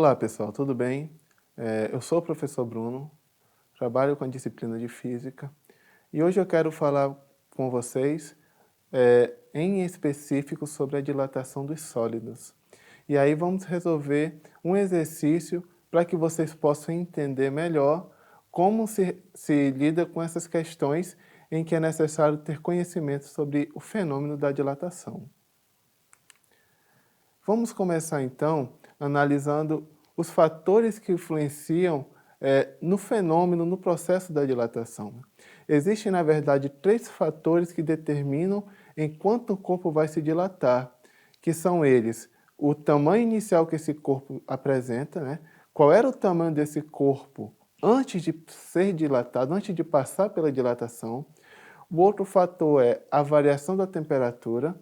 Olá pessoal, tudo bem? Eu sou o professor Bruno, trabalho com a disciplina de Física e hoje eu quero falar com vocês em específico sobre a dilatação dos sólidos. E aí vamos resolver um exercício para que vocês possam entender melhor como se lida com essas questões em que é necessário ter conhecimento sobre o fenômeno da dilatação. Vamos começar então analisando os fatores que influenciam no fenômeno, no processo da dilatação. Existem, na verdade, 3 fatores que determinam em quanto o corpo vai se dilatar, que são eles: o tamanho inicial que esse corpo apresenta, né? Qual era o tamanho desse corpo antes de ser dilatado, antes de passar pela dilatação. O outro fator é a variação da temperatura,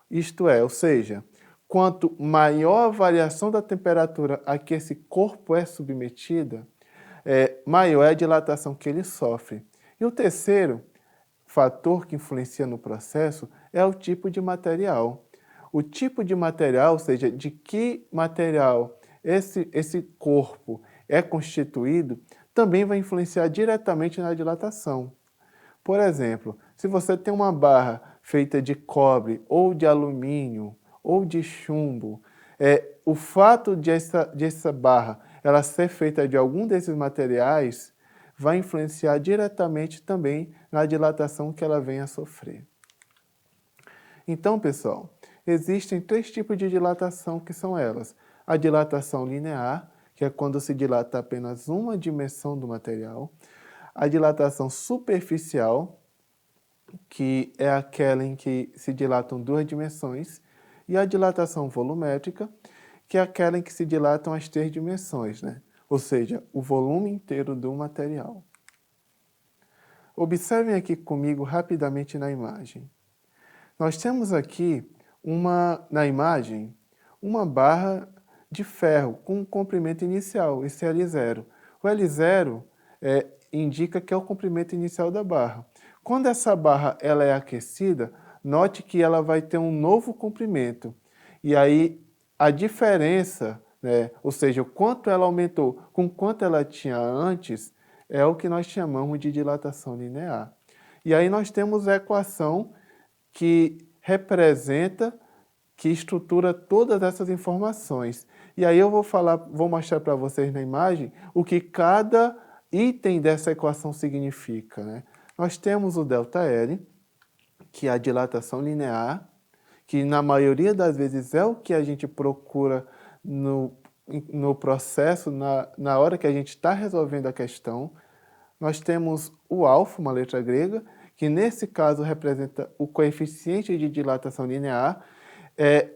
isto é, ou seja, quanto maior a variação da temperatura a que esse corpo é submetida, maior é a dilatação que ele sofre. E o terceiro fator que influencia no processo é o tipo de material. O tipo de material, ou seja, de que material esse corpo é constituído, também vai influenciar diretamente na dilatação. Por exemplo, se você tem uma barra feita de cobre ou de alumínio ou de chumbo, o fato de essa barra ela ser feita de algum desses materiais vai influenciar diretamente também na dilatação que ela venha a sofrer. Então, pessoal, existem 3 tipos de dilatação que são elas: a dilatação linear, que é quando se dilata apenas uma dimensão do material; a dilatação superficial, que é aquela em que se dilatam 2 dimensões; e a dilatação volumétrica, que é aquela em que se dilatam as 3 dimensões, né? Ou seja, o volume inteiro do material. Observem aqui comigo rapidamente na imagem. Nós temos aqui na imagem uma barra de ferro com um comprimento inicial, esse L0. O L0 indica que é o comprimento inicial da barra. Quando essa barra ela é aquecida, note que ela vai ter um novo comprimento. E aí a diferença, né, ou seja, o quanto ela aumentou com quanto ela tinha antes, é o que nós chamamos de dilatação linear. E aí nós temos a equação que representa, que estrutura todas essas informações. E aí eu vou mostrar para vocês na imagem o que cada item dessa equação significa, né? Nós temos o ΔL, que é a dilatação linear, que na maioria das vezes é o que a gente procura no processo, na hora que a gente está resolvendo a questão. Nós temos o alfa, uma letra grega, que nesse caso representa o coeficiente de dilatação linear.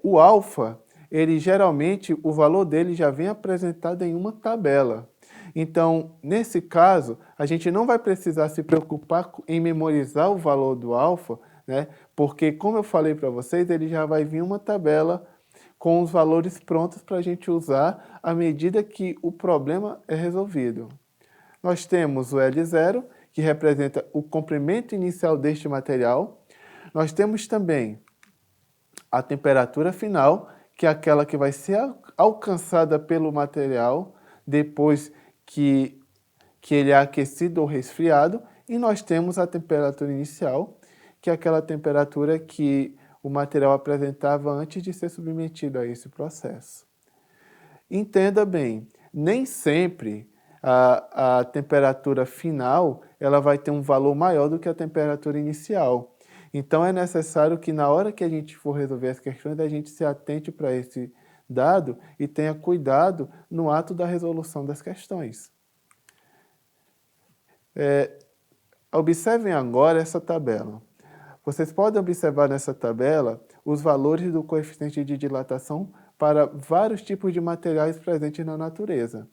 O alfa, ele geralmente, o valor dele já vem apresentado em uma tabela. Então, nesse caso, a gente não vai precisar se preocupar em memorizar o valor do alfa, né? Porque, como eu falei para vocês, ele já vai vir uma tabela com os valores prontos para a gente usar à medida que o problema é resolvido. Nós temos o L0, que representa o comprimento inicial deste material. Nós temos também a temperatura final, que é aquela que vai ser alcançada pelo material depois que ele é aquecido ou resfriado. E nós temos a temperatura inicial, que é aquela temperatura que o material apresentava antes de ser submetido a esse processo. Entenda bem, nem sempre a temperatura final ela vai ter um valor maior do que a temperatura inicial. Então é necessário que na hora que a gente for resolver as questões, a gente se atente para esse dado e tenha cuidado no ato da resolução das questões. Observem agora essa tabela. Vocês podem observar nessa tabela os valores do coeficiente de dilatação para vários tipos de materiais presentes na natureza.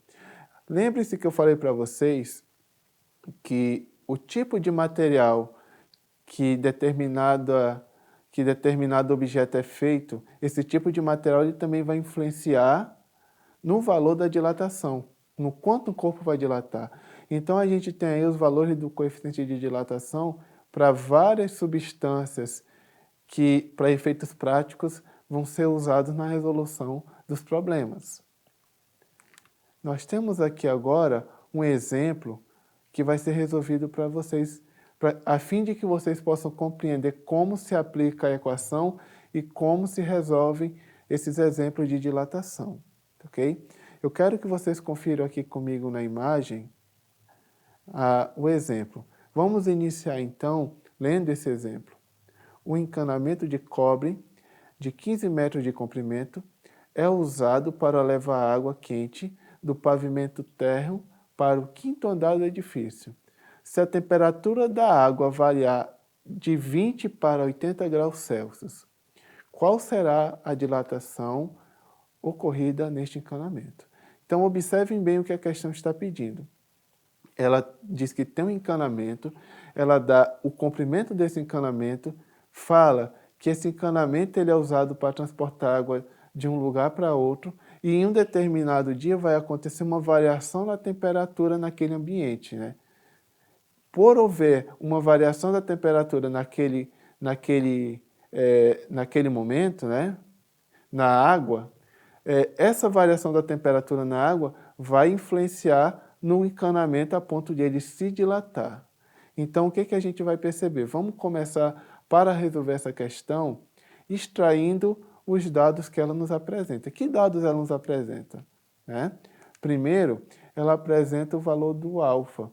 Lembre-se que eu falei para vocês que o tipo de material que determinado objeto é feito, esse tipo de material ele também vai influenciar no valor da dilatação, no quanto o corpo vai dilatar. Então a gente tem aí os valores do coeficiente de dilatação para várias substâncias que, para efeitos práticos, vão ser usados na resolução dos problemas. Nós temos aqui agora um exemplo que vai ser resolvido para vocês, a fim de que vocês possam compreender como se aplica a equação e como se resolvem esses exemplos de dilatação, ok? Eu quero que vocês confiram aqui comigo na imagem o exemplo. Vamos iniciar então lendo esse exemplo. O encanamento de cobre de 15 metros de comprimento é usado para levar água quente do pavimento térreo para o quinto andar do edifício. Se a temperatura da água variar de 20 para 80 graus Celsius, qual será a dilatação ocorrida neste encanamento? Então, observem bem o que a questão está pedindo. Ela diz que tem um encanamento, ela dá o comprimento desse encanamento, fala que esse encanamento ele é usado para transportar água de um lugar para outro e em um determinado dia vai acontecer uma variação na temperatura naquele ambiente, né? Por haver uma variação da temperatura naquele momento, né, na água, essa variação da temperatura na água vai influenciar no encanamento a ponto de ele se dilatar. Então, o que, que a gente vai perceber? Vamos começar, para resolver essa questão, extraindo os dados que ela nos apresenta. Que dados ela nos apresenta? Né? Primeiro, ela apresenta o valor do alfa.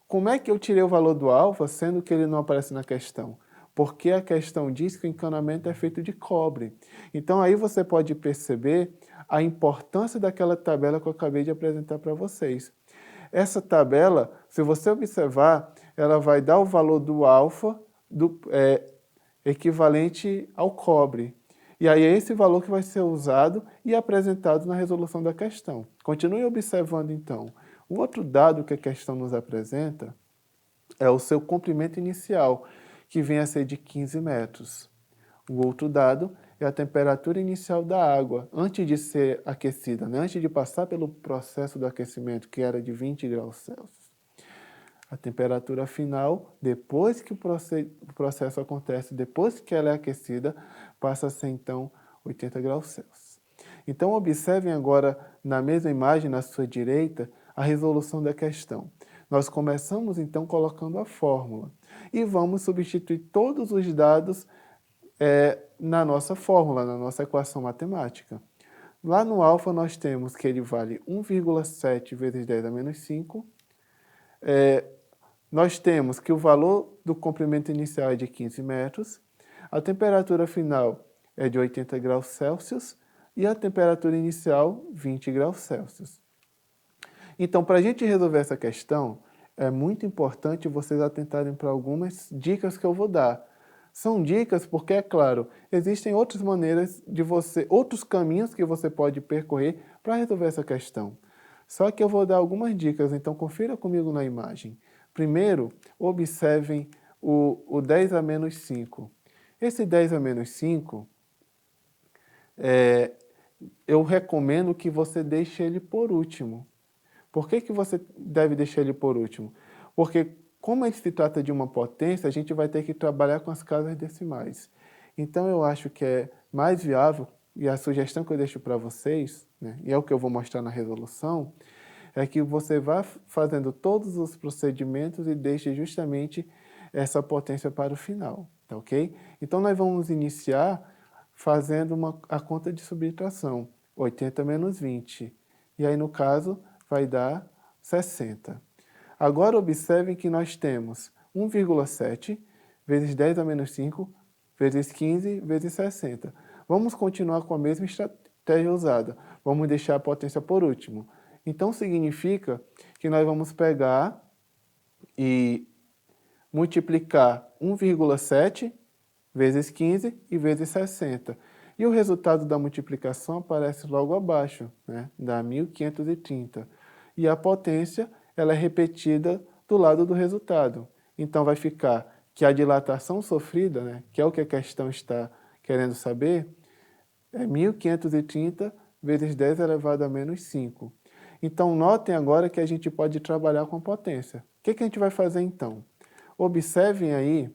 Como é que eu tirei o valor do alfa, sendo que ele não aparece na questão? Porque a questão diz que o encanamento é feito de cobre. Então, aí você pode perceber a importância daquela tabela que eu acabei de apresentar para vocês. Essa tabela, se você observar, ela vai dar o valor do alfa equivalente ao cobre. E aí é esse valor que vai ser usado e apresentado na resolução da questão. Continue observando, então. O outro dado que a questão nos apresenta é o seu comprimento inicial, que vem a ser de 15 metros. O outro dado é a temperatura inicial da água, antes de ser aquecida, né? Antes de passar pelo processo do aquecimento, que era de 20 graus Celsius. A temperatura final, depois que o processo acontece, depois que ela é aquecida, passa a ser então 80 graus Celsius. Então, observem agora na mesma imagem, na sua direita, a resolução da questão. Nós começamos então colocando a fórmula e vamos substituir todos os dados na nossa fórmula, na nossa equação matemática. Lá no alfa nós temos que ele vale 1,7 vezes 10 a menos 5. Nós temos que o valor do comprimento inicial é de 15 metros, a temperatura final é de 80 graus Celsius e a temperatura inicial 20 graus Celsius. Então, para a gente resolver essa questão, é muito importante vocês atentarem para algumas dicas que eu vou dar. São dicas porque, é claro, existem outras maneiras outros caminhos que você pode percorrer para resolver essa questão. Só que eu vou dar algumas dicas, então confira comigo na imagem. Primeiro, observem o 10 a menos 5. Esse 10 a menos 5, eu recomendo que você deixe ele por último. Por que, que você deve deixar ele por último? Porque, como ele se trata de uma potência, a gente vai ter que trabalhar com as casas decimais. Então, eu acho que é mais viável, e a sugestão que eu deixo para vocês, né, e é o que eu vou mostrar na resolução, é que você vá fazendo todos os procedimentos e deixe justamente essa potência para o final, tá ok? Então, nós vamos iniciar fazendo a conta de subtração, 80 menos 20. E aí, no caso, vai dar 60. Agora, observem que nós temos 1,7 vezes 10 a menos 5 vezes 15 vezes 60. Vamos continuar com a mesma estratégia usada. Vamos deixar a potência por último. Então, significa que nós vamos pegar e multiplicar 1,7 vezes 15 e vezes 60. E o resultado da multiplicação aparece logo abaixo, né? Dá 1.530. E a potência ela é repetida do lado do resultado. Então, vai ficar que a dilatação sofrida, né, que é o que a questão está querendo saber, é 1.530 vezes 10 elevado a menos 5. Então, notem agora que a gente pode trabalhar com potência. O que a gente vai fazer então? Observem aí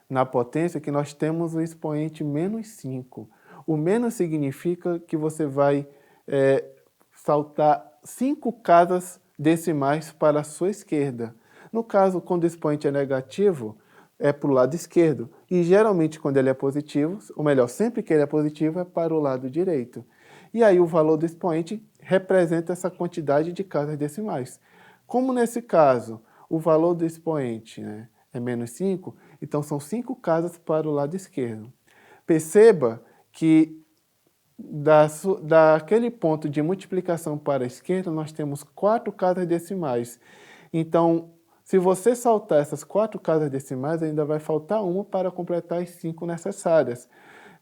na potência que nós temos o expoente menos 5. O menos significa que você vai saltar 5 casas decimais para a sua esquerda. No caso, quando o expoente é negativo, é para o lado esquerdo. E geralmente quando ele é positivo, ou melhor, sempre que ele é positivo, é para o lado direito. E aí o valor do expoente representa essa quantidade de casas decimais. Como nesse caso, o valor do expoente, né, é menos 5, então são 5 casas para o lado esquerdo. Perceba que daquele ponto de multiplicação para a esquerda, nós temos 4 casas decimais. Então, se você saltar essas 4 casas decimais, ainda vai faltar uma para completar as 5 necessárias.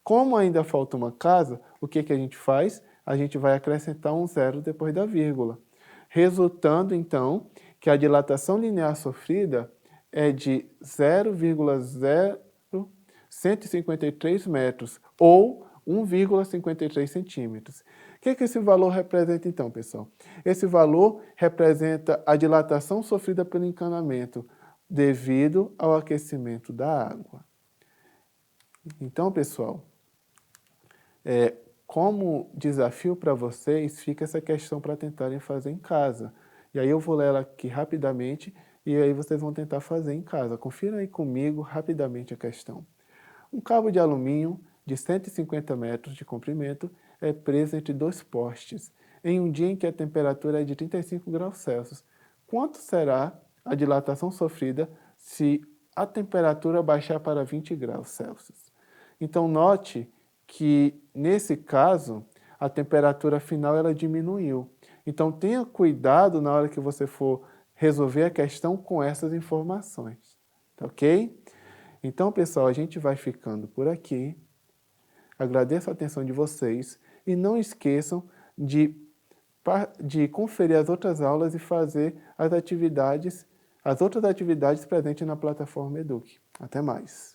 Como ainda falta uma casa, o que a gente faz? A gente vai acrescentar um zero depois da vírgula, resultando, então, que a dilatação linear sofrida é de 0,0153 metros, ou 1,53 centímetros. O que esse valor representa, então, pessoal? Esse valor representa a dilatação sofrida pelo encanamento devido ao aquecimento da água. Então, pessoal, como desafio para vocês, fica essa questão para tentarem fazer em casa. E aí eu vou ler ela aqui rapidamente e aí vocês vão tentar fazer em casa. Confira aí comigo rapidamente a questão. Um cabo de alumínio de 150 metros de comprimento é preso entre 2 postes, em um dia em que a temperatura é de 35 graus Celsius. Quanto será a dilatação sofrida se a temperatura baixar para 20 graus Celsius? Então, note que, nesse caso, a temperatura final ela diminuiu. Então, tenha cuidado na hora que você for resolver a questão com essas informações, tá ok? Então, pessoal, a gente vai ficando por aqui. Agradeço a atenção de vocês e não esqueçam de conferir as outras aulas e fazer as outras atividades presentes na plataforma Eduque. Até mais!